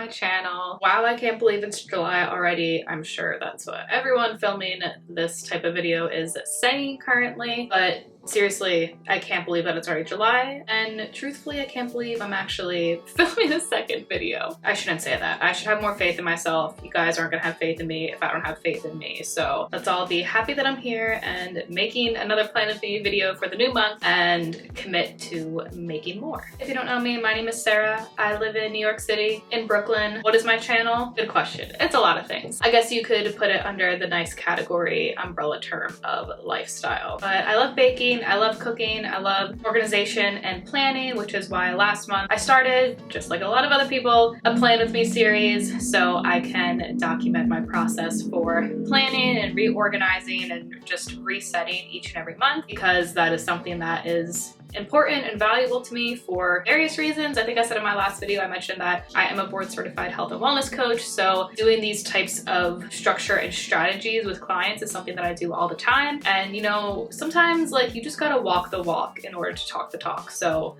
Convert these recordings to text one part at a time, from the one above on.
my channel. Wow, I can't believe it's July already. I'm sure that's what everyone filming this type of video is saying currently, but seriously, I can't believe that it's already July, and truthfully, I can't believe I'm actually filming a second video. I shouldn't say that. I should have more faith in myself. You guys aren't gonna have faith in me if I don't have faith in me, so let's all be happy that I'm here and making another Plan With Me video for the new month and commit to making more. If you don't know me, my name is Sarah. I live in New York City, in Brooklyn. What is my channel? Good question. It's a lot of things. I guess you could put it under the nice category umbrella term of lifestyle, but I love baking, I love cooking, I love organization and planning, which is why last month I started, just like a lot of other people, a Plan With Me series so I can document my process for planning and reorganizing and just resetting each and every month, because that is something that is important and valuable to me for various reasons. I think I said in my last video, I mentioned that I am a board certified health and wellness coach. So doing these types of structure and strategies with clients is something that I do all the time. And you know, sometimes like you just gotta walk the walk in order to talk the talk. So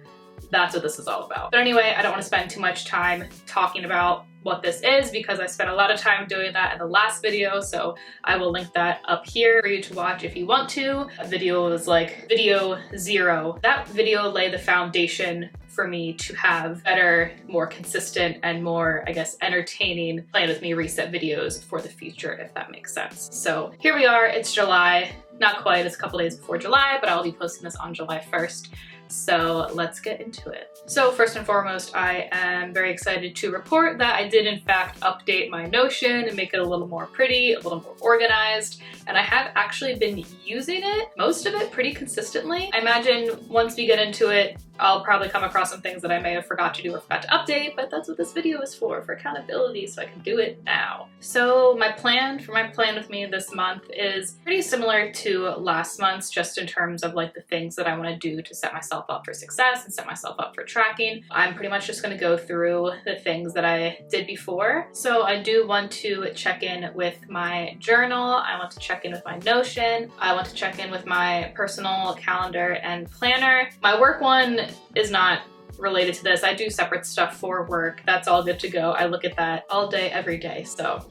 that's what this is all about. But anyway, I don't want to spend too much time talking about what this is because I spent a lot of time doing that in the last video, so I will link that up here for you to watch if you want to. A video was like video 0. That video laid the foundation for me to have better, more consistent, and more, I guess, entertaining Plan With Me reset videos for the future, if that makes sense. So here we are, it's July. Not quite, it's a couple days before July, but I'll be posting this on July 1st. So let's get into it. So first and foremost, I am very excited to report that I did in fact update my Notion and make it a little more pretty, a little more organized, and I have actually been using it, most of it, pretty consistently. I imagine once we get into it, I'll probably come across some things that I may have forgot to do or forgot to update, but that's what this video is for accountability, so I can do it now. So my plan for my Plan With Me this month is pretty similar to last month's, just in terms of like the things that I want to do to set myself up for success and set myself up for tracking. I'm pretty much just going to go through the things that I did before. So I do want to check in with my journal. I want to check in with my Notion. I want to check in with my personal calendar and planner. My work one is not related to this. I do separate stuff for work. That's all good to go. I look at that all day, every day. So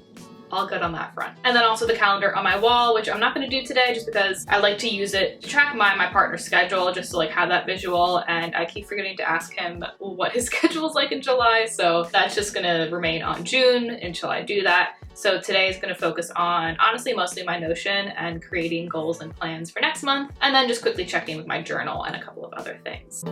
all good on that front. And then also the calendar on my wall, which I'm not going to do today just because I like to use it to track my partner's schedule, just to like have that visual, and I keep forgetting to ask him what his schedule is like in July, so that's just going to remain on June until I do that. So today is going to focus on, honestly, mostly my Notion and creating goals and plans for next month, and then just quickly checking with my journal and a couple of other things.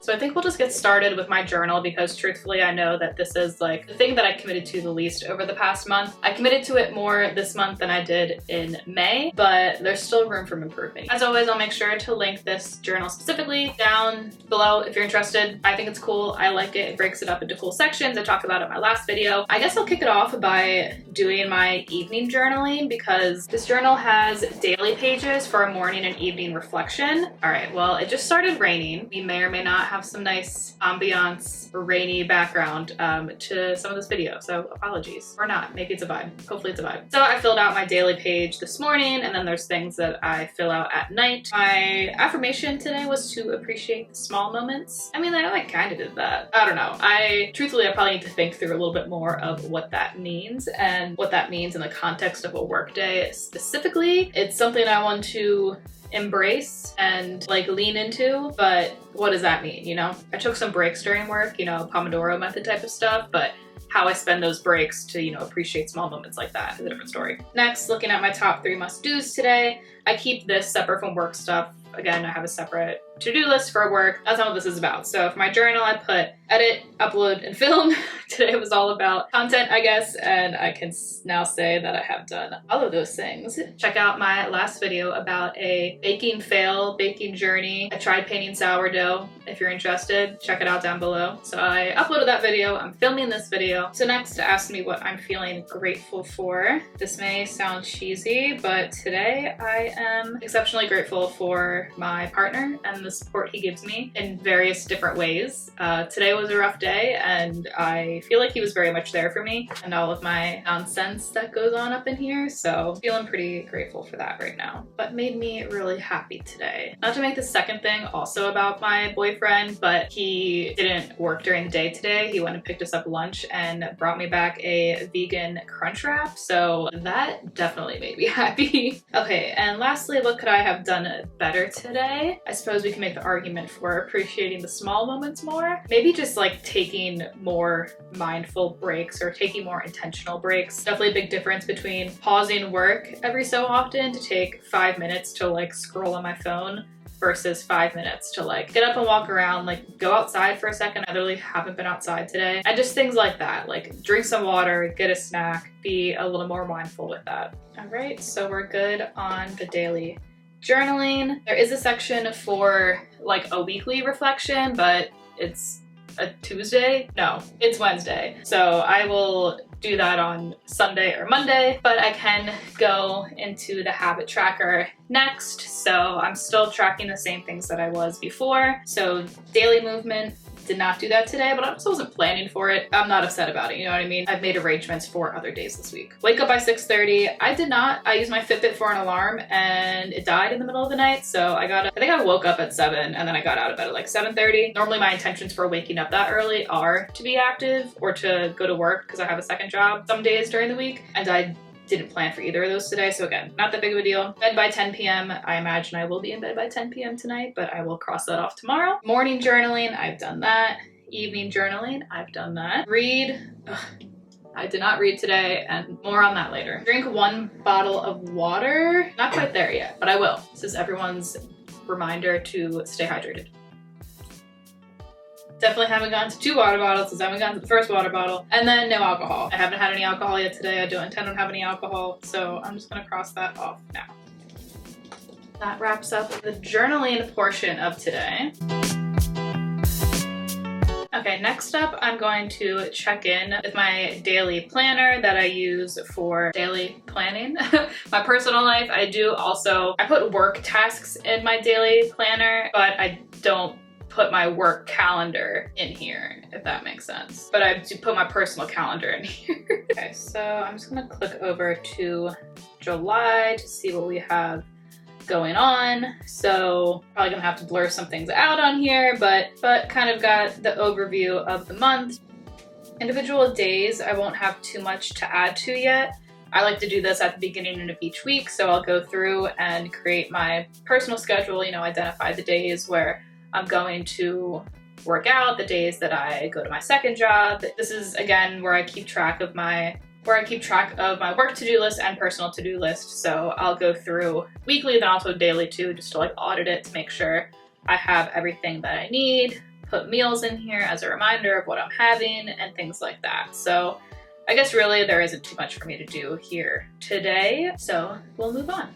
So I think we'll just get started with my journal because truthfully I know that this is like the thing that I committed to the least over the past month. I committed to it more this month than I did in May, but there's still room for improvement. As always, I'll make sure to link this journal specifically down below if you're interested. I think it's cool. I like it. It breaks it up into cool sections. I talked about it in my last video. I guess I'll kick it off by doing my evening journaling because this journal has daily pages for a morning and evening reflection. All right, well, it just started raining. We may or may not have some nice ambiance, rainy background to some of this video, so apologies. Or not, maybe it's a vibe. Hopefully it's a vibe. So I filled out my daily page this morning, and then there's things that I fill out at night. My affirmation today was to appreciate the small moments. I mean, I like kind of did that. I don't know. Truthfully, I probably need to think through a little bit more of what that means and what that means in the context of a workday specifically. It's something I want to embrace and like lean into, but what does that mean, you know? I took some breaks during work, you know, Pomodoro method type of stuff, but how I spend those breaks to, you know, appreciate small moments like that is a different story. Next, looking at my top 3 must-dos today. I keep this separate from work stuff. Again, I have a separate to-do list for work. That's not what this is about. So for my journal, I put edit, upload, and film. Today was all about content, I guess, and I can now say that I have done all of those things. Check out my last video about a baking fail, baking journey. I tried painting sourdough. If you're interested, check it out down below. So I uploaded that video. I'm filming this video. So next, ask me what I'm feeling grateful for. This may sound cheesy, but today I am exceptionally grateful for my partner and the support he gives me in various different ways. Today was a rough day, and I feel like he was very much there for me and all of my nonsense that goes on up in here, so feeling pretty grateful for that right now. But made me really happy today. Not to make the second thing also about my boyfriend, but he didn't work during the day today. He went and picked us up lunch and brought me back a vegan crunch wrap, so that definitely made me happy. Okay, and lastly, what could I have done better today? I suppose we can make the argument for appreciating the small moments more. Maybe just like taking more mindful breaks or taking more intentional breaks. Definitely a big difference between pausing work every so often to take 5 minutes to like scroll on my phone versus 5 minutes to like get up and walk around, like go outside for a second. I literally haven't been outside today. And just things like that, like drink some water, get a snack, be a little more mindful with that. All right, so we're good on the daily journaling. There is a section for like a weekly reflection, but it's a Tuesday? No, it's Wednesday. So I will do that on Sunday or Monday, but I can go into the habit tracker next. So I'm still tracking the same things that I was before. So daily movement, did not do that today, but I also wasn't planning for it. I'm not upset about it, you know what I mean? I've made arrangements for other days this week. Wake up by 6:30. I did not. I used my Fitbit for an alarm and it died in the middle of the night. So I think I woke up at 7 and then I got out of bed at like 7:30. Normally my intentions for waking up that early are to be active or to go to work because I have a second job some days during the week, and I didn't plan for either of those today, so again, not that big of a deal. Bed by 10 p.m. I imagine I will be in bed by 10 p.m. tonight, but I will cross that off tomorrow. Morning journaling, I've done that. Evening journaling, I've done that. Read, I did not read today, and more on that later. Drink 1 bottle of water. Not quite there yet, but I will. This is everyone's reminder to stay hydrated. Definitely haven't gotten to 2 water bottles since I haven't gotten to the first water bottle. And then no alcohol. I haven't had any alcohol yet today. I don't intend on having any alcohol, so I'm just gonna cross that off now. That wraps up the journaling portion of today. Okay, next up, I'm going to check in with my daily planner that I use for daily planning. My personal life, I put work tasks in my daily planner, but I don't put my work calendar in here, if that makes sense. But I do put my personal calendar in here. Okay, so I'm just gonna click over to July to see what we have going on. So probably gonna have to blur some things out on here, but kind of got the overview of the month. Individual days, I won't have too much to add to yet. I like to do this at the beginning of each week, so I'll go through and create my personal schedule, you know, identify the days where I'm going to work out, the days that I go to my second job. This is again where I keep track of my work to-do list and personal to-do list. So I'll go through weekly, then also daily too, just to like audit it to make sure I have everything that I need, put meals in here as a reminder of what I'm having and things like that. So I guess really there isn't too much for me to do here today, so we'll move on.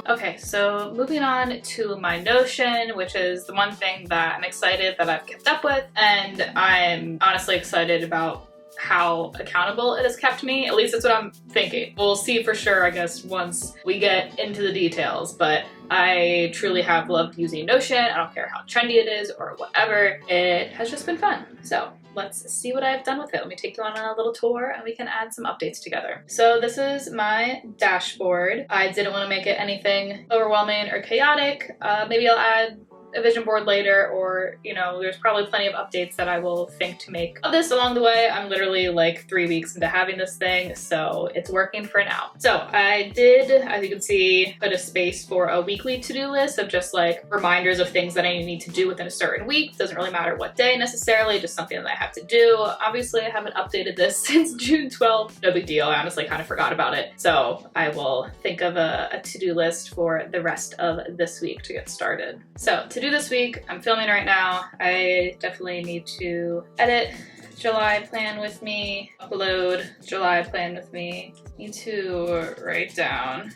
Okay, so moving on to my Notion, which is the one thing that I'm excited that I've kept up with, and I'm honestly excited about how accountable it has kept me. At least that's what I'm thinking. We'll see for sure, I guess, once we get into the details, but I truly have loved using Notion. I don't care how trendy it is or whatever. It has just been fun. So let's see what I've done with it. Let me take you on a little tour and we can add some updates together. So this is my dashboard. I didn't want to make it anything overwhelming or chaotic. Maybe I'll add a vision board later, or you know, there's probably plenty of updates that I will think to make of this along the way. I'm literally like 3 weeks into having this thing, so it's working for now. So I did, as you can see, put a space for a weekly to-do list of just like reminders of things that I need to do within a certain week. Doesn't really matter what day necessarily, just something that I have to do. Obviously I haven't updated this since June 12th. No big deal, I honestly kind of forgot about it. So I will think of a to-do list for the rest of this week to get started. So to do this week, I'm filming right now. I definitely need to edit July plan with me, upload July plan with me. Need to write down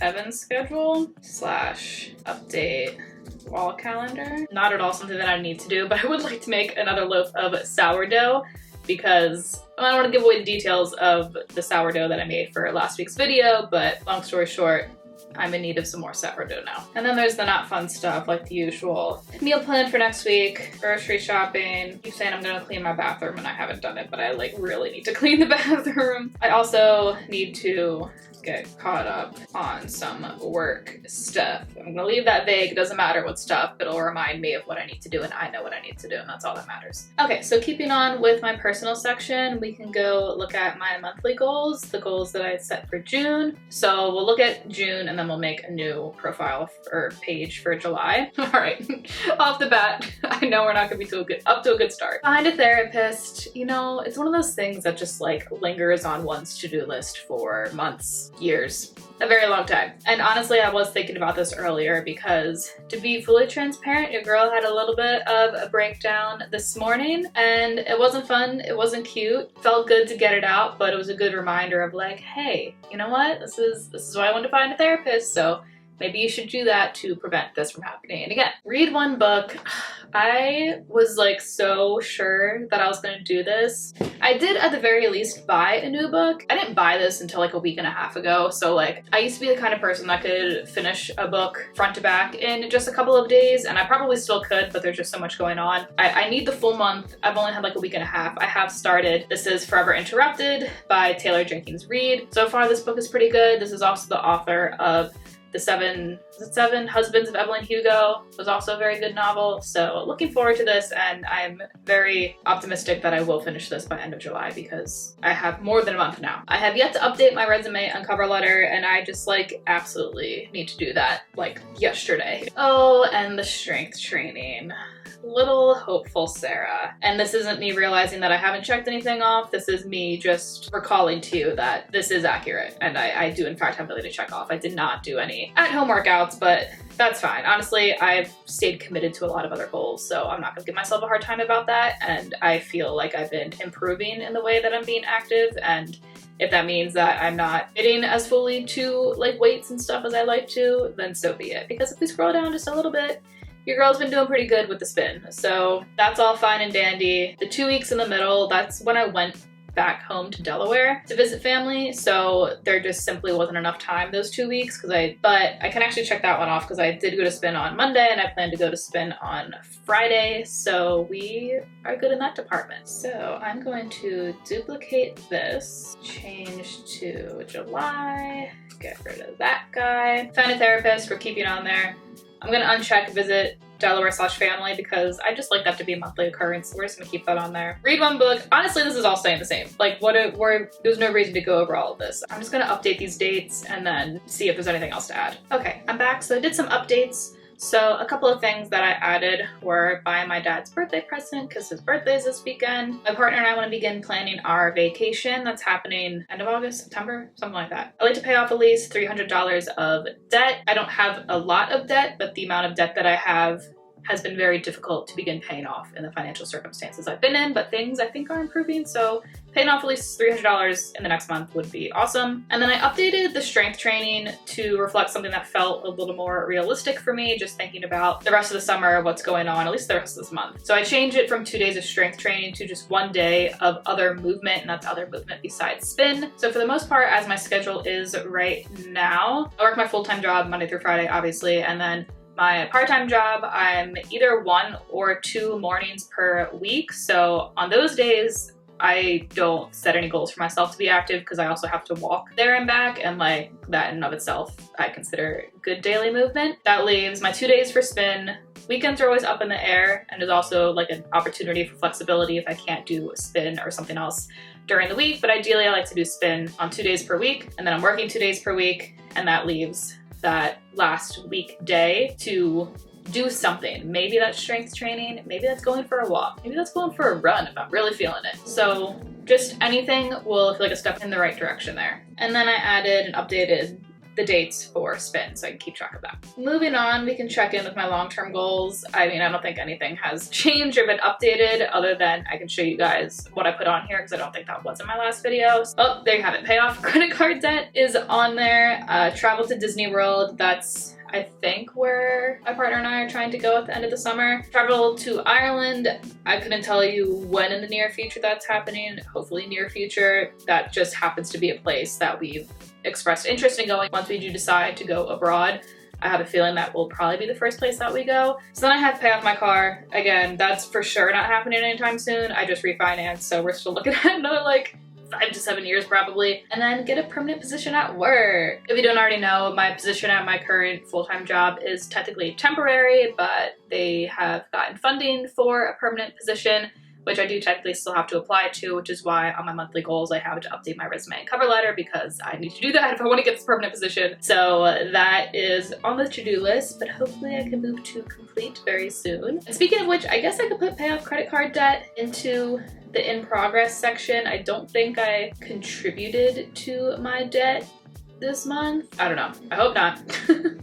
Evan's schedule / update wall calendar. Not at all something that I need to do, but I would like to make another loaf of sourdough because I don't want to give away the details of the sourdough that I made for last week's video, but long story short, I'm in need of some more sourdough now. And then there's the not fun stuff, like the usual meal plan for next week, grocery shopping. Keep saying I'm gonna clean my bathroom and I haven't done it, but I like really need to clean the bathroom. I also need to get caught up on some work stuff. I'm gonna leave that vague. It doesn't matter what stuff, but it'll remind me of what I need to do, and I know what I need to do, and that's all that matters. Okay, so keeping on with my personal section, we can go look at my monthly goals, the goals that I set for June. So we'll look at June and then we'll make a new profile or page for July. All right, off the bat, I know we're not gonna be up to a good start. Find a therapist. You know, it's one of those things that just like lingers on one's to-do list for months, years, a very long time. And honestly, I was thinking about this earlier because, to be fully transparent, your girl had a little bit of a breakdown this morning and it wasn't fun, it wasn't cute. Felt good to get it out, but it was a good reminder of like, hey, you know what? This is why I wanted to find a therapist, so maybe you should do that to prevent this from happening. And again, read one book. I was like so sure that I was gonna do this. I did at the very least buy a new book. I didn't buy this until like a week and a half ago. So like I used to be the kind of person that could finish a book front to back in just a couple of days, and I probably still could, but there's just so much going on. I need the full month. I've only had like a week and a half. I have started. This is Forever Interrupted by Taylor Jenkins Reid. So far this book is pretty good. This is also the author of The Seven Husbands of Evelyn Hugo, was also a very good novel. So looking forward to this, and I'm very optimistic that I will finish this by end of July because I have more than a month now. I have yet to update my resume and cover letter, and I just like absolutely need to do that like yesterday. Oh, and the strength training. Little hopeful Sarah. And this isn't me realizing that I haven't checked anything off. This is me just recalling to you that this is accurate. And I do in fact have ability to check off. I did not do any at-home workouts, but that's fine. Honestly, I've stayed committed to a lot of other goals, so I'm not gonna give myself a hard time about that. And I feel like I've been improving in the way that I'm being active. And if that means that I'm not fitting as fully to like weights and stuff as I like to, then so be it. Because if we scroll down just a little bit, your girl's been doing pretty good with the spin. So that's all fine and dandy. The 2 weeks in the middle, that's when I went back home to Delaware to visit family. So there just simply wasn't enough time those 2 weeks but I can actually check that one off because I did go to spin on Monday and I plan to go to spin on Friday. So we are good in that department. So I'm going to duplicate this, change to July, get rid of that guy. Find a therapist, we're keeping on there. I'm gonna uncheck visit Delaware/family because I just like that to be a monthly occurrence. We're just gonna keep that on there. Read one book. Honestly, this is all staying the same. Like there's no reason to go over all of this. I'm just gonna update these dates and then see if there's anything else to add. Okay, I'm back. So I did some updates. So a couple of things that I added were buy my dad's birthday present because his birthday is this weekend. My partner and I want to begin planning our vacation that's happening end of August, September, something like that. I like to pay off at least $300 of debt. I don't have a lot of debt, but the amount of debt that I have has been very difficult to begin paying off in the financial circumstances I've been in, but things I think are improving. So paying off at least $300 in the next month would be awesome. And then I updated the strength training to reflect something that felt a little more realistic for me, just thinking about the rest of the summer, what's going on, at least the rest of this month. So I changed it from 2 days of strength training to just 1 day of other movement, and that's other movement besides spin. So for the most part, as my schedule is right now, I work my full-time job Monday through Friday, obviously, and then my part-time job, I'm either 1 or 2 mornings per week. So on those days, I don't set any goals for myself to be active because I also have to walk there and back, and like that in and of itself, I consider good daily movement. That leaves my 2 days for spin. Weekends are always up in the air, and there's also like an opportunity for flexibility if I can't do a spin or something else during the week. But ideally I like to do spin on 2 days per week, and then I'm working 2 days per week, and that leaves that last weekday to do something. Maybe that's strength training, maybe that's going for a walk, maybe that's going for a run if I'm really feeling it. So just anything will feel like a step in the right direction there. And then I added and updated the dates for spin so I can keep track of that. Moving on, we can check in with my long-term goals. I mean, I don't think anything has changed or been updated other than I can show you guys what I put on here because I don't think that was in my last video. Oh, there you have it. Pay off credit card debt is on there. Travel to Disney World, that's I think where my partner and I are trying to go at the end of the summer. Travel to Ireland, I couldn't tell you when in the near future that's happening, hopefully near future. That just happens to be a place that we've expressed interest in going once we do decide to go abroad. I have a feeling that will probably be the first place that we go. So then I have to pay off my car. Again, that's for sure not happening anytime soon. I just refinanced, so we're still looking at another like 5 to 7 years probably, and then get a permanent position at work. If you don't already know, my position at my current full-time job is technically temporary, but they have gotten funding for a permanent position, which I do technically still have to apply to, which is why on my monthly goals I have to update my resume and cover letter, because I need to do that if I want to get this permanent position. So that is on the to-do list, but hopefully I can move to complete very soon. And speaking of which, I guess I could put pay off credit card debt into the in progress section. I don't think I contributed to my debt this month. I don't know. I hope not.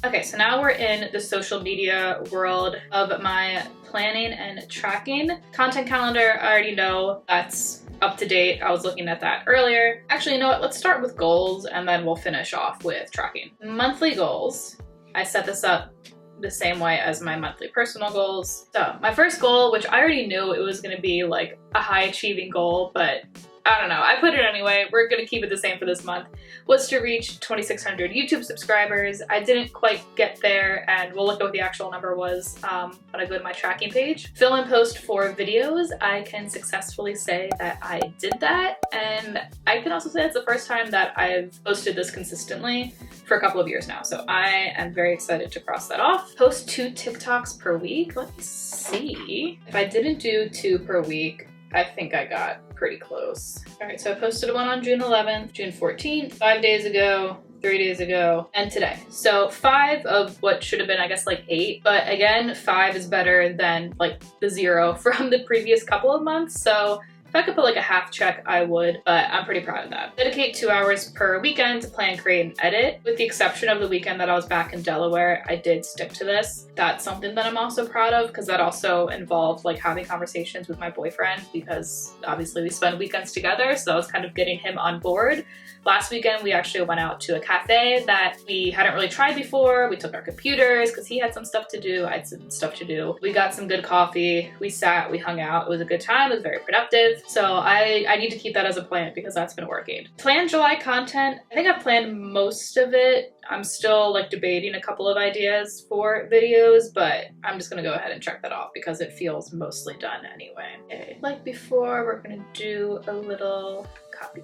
Okay, so now we're in the social media world of my planning and tracking. Content calendar, I already know that's up to date. I was looking at that earlier. Actually, you know what? Let's start with goals and then we'll finish off with tracking. Monthly goals. I set this up the same way as my monthly personal goals. So my first goal, which I already knew it was going to be like a high achieving goal, but I don't know, I put it anyway, we're gonna keep it the same for this month, was to reach 2,600 YouTube subscribers. I didn't quite get there, and we'll look at what the actual number was when I go to my tracking page. Film and post for videos, I can successfully say that I did that, and I can also say it's the first time that I've posted this consistently for a couple of years now, so I am very excited to cross that off. Post 2 TikToks per week. Let me see. If I didn't do 2 per week, I think I got pretty close. All right, so I posted one on June 11th, June 14th, 5 days ago, 3 days ago, and today. So 5 of what should have been, I guess, like 8. But again, 5 is better than like the 0 from the previous couple of months. So if I could put like a half check, I would, but I'm pretty proud of that. Dedicate 2 hours per weekend to plan, create, and edit. With the exception of the weekend that I was back in Delaware, I did stick to this. That's something that I'm also proud of, because that also involved like having conversations with my boyfriend, because obviously we spend weekends together, so I was kind of getting him on board. Last weekend, we actually went out to a cafe that we hadn't really tried before. We took our computers because he had some stuff to do. I had some stuff to do. We got some good coffee. We sat, we hung out. It was a good time. It was very productive. So I need to keep that as a plan because that's been working. Plan July content. I think I've planned most of it. I'm still like debating a couple of ideas for videos, but I'm just gonna go ahead and check that off because it feels mostly done anyway. Okay. Like before, we're gonna do a little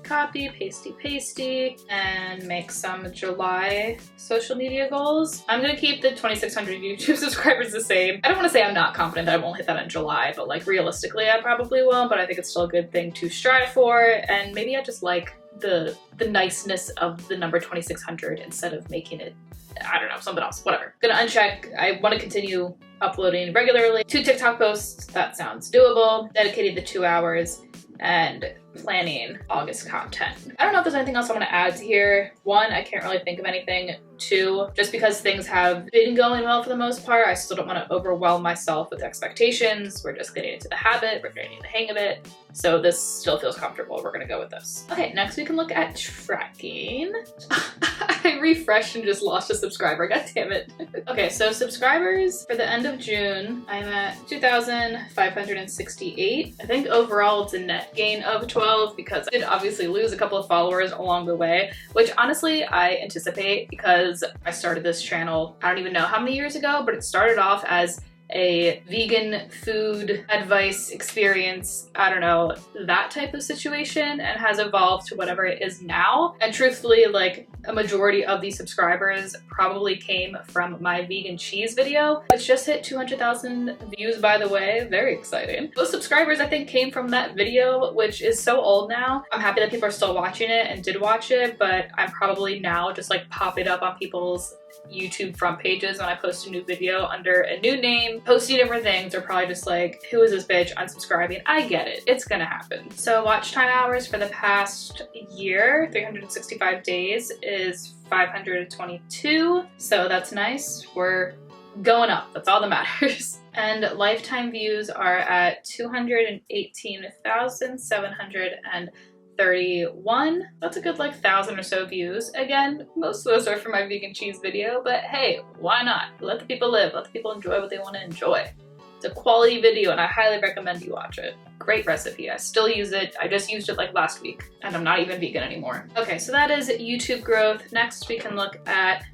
copy, pasty, and make some July social media goals. I'm gonna keep the 2,600 YouTube subscribers the same. I don't wanna say I'm not confident that I won't hit that in July, but like realistically, I probably will, but I think it's still a good thing to strive for, and maybe I just like the niceness of the number 2,600 instead of making it, I don't know, something else, whatever. Gonna uncheck. I want to continue uploading regularly. 2 TikTok posts, that sounds doable. Dedicated the 2 hours, and planning August content. I don't know if there's anything else I want to add to here. 1, I can't really think of anything. 2, just because things have been going well for the most part, I still don't want to overwhelm myself with expectations. We're just getting into the habit, we're getting the hang of it. So this still feels comfortable. We're gonna go with this. Okay, next we can look at tracking. I refreshed and just lost a subscriber, god damn it. Okay, so subscribers for the end of June, I'm at 2,568. I think overall it's a net gain of 12 because I did obviously lose a couple of followers along the way, which honestly I anticipate because I started this channel, I don't even know how many years ago, but it started off as a vegan food advice experience, I don't know, that type of situation, and has evolved to whatever it is now. And truthfully, like a majority of these subscribers probably came from my vegan cheese video, which just hit 200,000 views, by the way. Very exciting. Those subscribers I think came from that video, which is so old now. I'm happy that people are still watching it and did watch it, but I'm probably now just like popping up on people's YouTube front pages when I post a new video under a new name, posting different things. They're probably just like, who is this bitch? Unsubscribing. I get it. It's gonna happen. So watch time hours for the past year, 365 days, is 522. So that's nice. We're going up. That's all that matters. And lifetime views are at 218,731. That's a good like 1,000 or so views. Again, most of those are for my vegan cheese video, but hey, why not? Let the people live. Let the people enjoy what they want to enjoy. It's a quality video and I highly recommend you watch it. Great recipe. I still use it. I just used it like last week and I'm not even vegan anymore. Okay, so that is YouTube growth. Next we can look at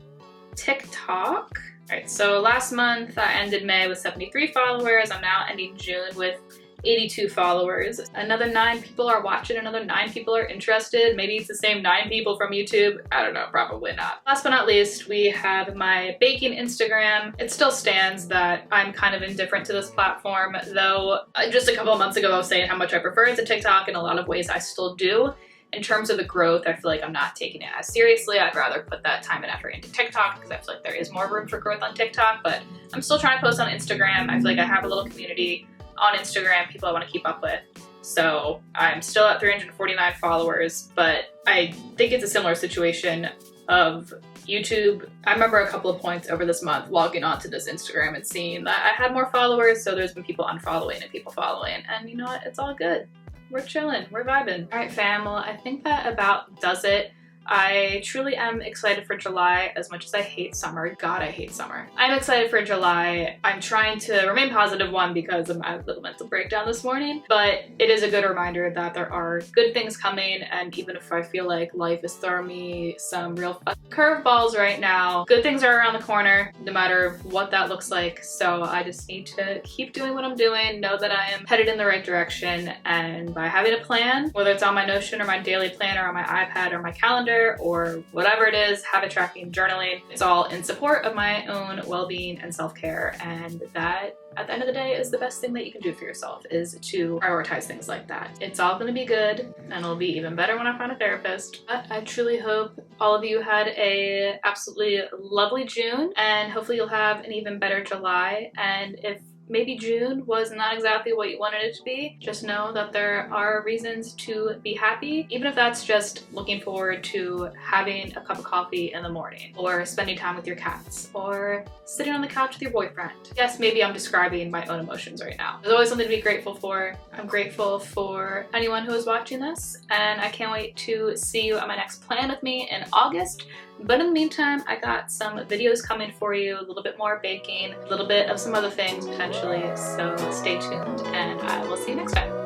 TikTok. All right, so last month I ended May with 73 followers. I'm now ending June with 82 followers. Another 9 people are watching, another 9 people are interested. Maybe it's the same 9 people from YouTube. I don't know, probably not. Last but not least, we have my baking Instagram. It still stands that I'm kind of indifferent to this platform, though just a couple of months ago I was saying how much I prefer it to TikTok. In a lot of ways I still do. In terms of the growth, I feel like I'm not taking it as seriously. I'd rather put that time and effort into TikTok because I feel like there is more room for growth on TikTok, but I'm still trying to post on Instagram. I feel like I have a little community on Instagram, people I want to keep up with. So I'm still at 349 followers, but I think it's a similar situation of YouTube. I remember a couple of points over this month logging onto this Instagram and seeing that I had more followers, so there's been people unfollowing and people following, and you know what, it's all good. We're chilling, we're vibing. All right, fam, well, I think that about does it. I truly am excited for July as much as I hate summer. God, I hate summer. I'm excited for July. I'm trying to remain positive, one, because of my little mental breakdown this morning, but it is a good reminder that there are good things coming, and even if I feel like life is throwing me some real curveballs right now, good things are around the corner, no matter what that looks like. So I just need to keep doing what I'm doing, know that I am headed in the right direction, and by having a plan, whether it's on my Notion or my daily planner, on my iPad or my calendar, or whatever it is, habit tracking, journaling, it's all in support of my own well-being and self-care, and that at the end of the day is the best thing that you can do for yourself, is to prioritize things like that. It's all gonna be good, and it'll be even better when I find a therapist. But I truly hope all of you had a absolutely lovely June, and hopefully you'll have an even better July. And if maybe June was not exactly what you wanted it to be, just know that there are reasons to be happy, even if that's just looking forward to having a cup of coffee in the morning, or spending time with your cats, or sitting on the couch with your boyfriend. Yes, maybe I'm describing my own emotions right now. There's always something to be grateful for. I'm grateful for anyone who is watching this, and I can't wait to see you at my next plan with me in August. But in the meantime, I got some videos coming for you, a little bit more baking, a little bit of some other things potentially, so stay tuned, and I will see you next time.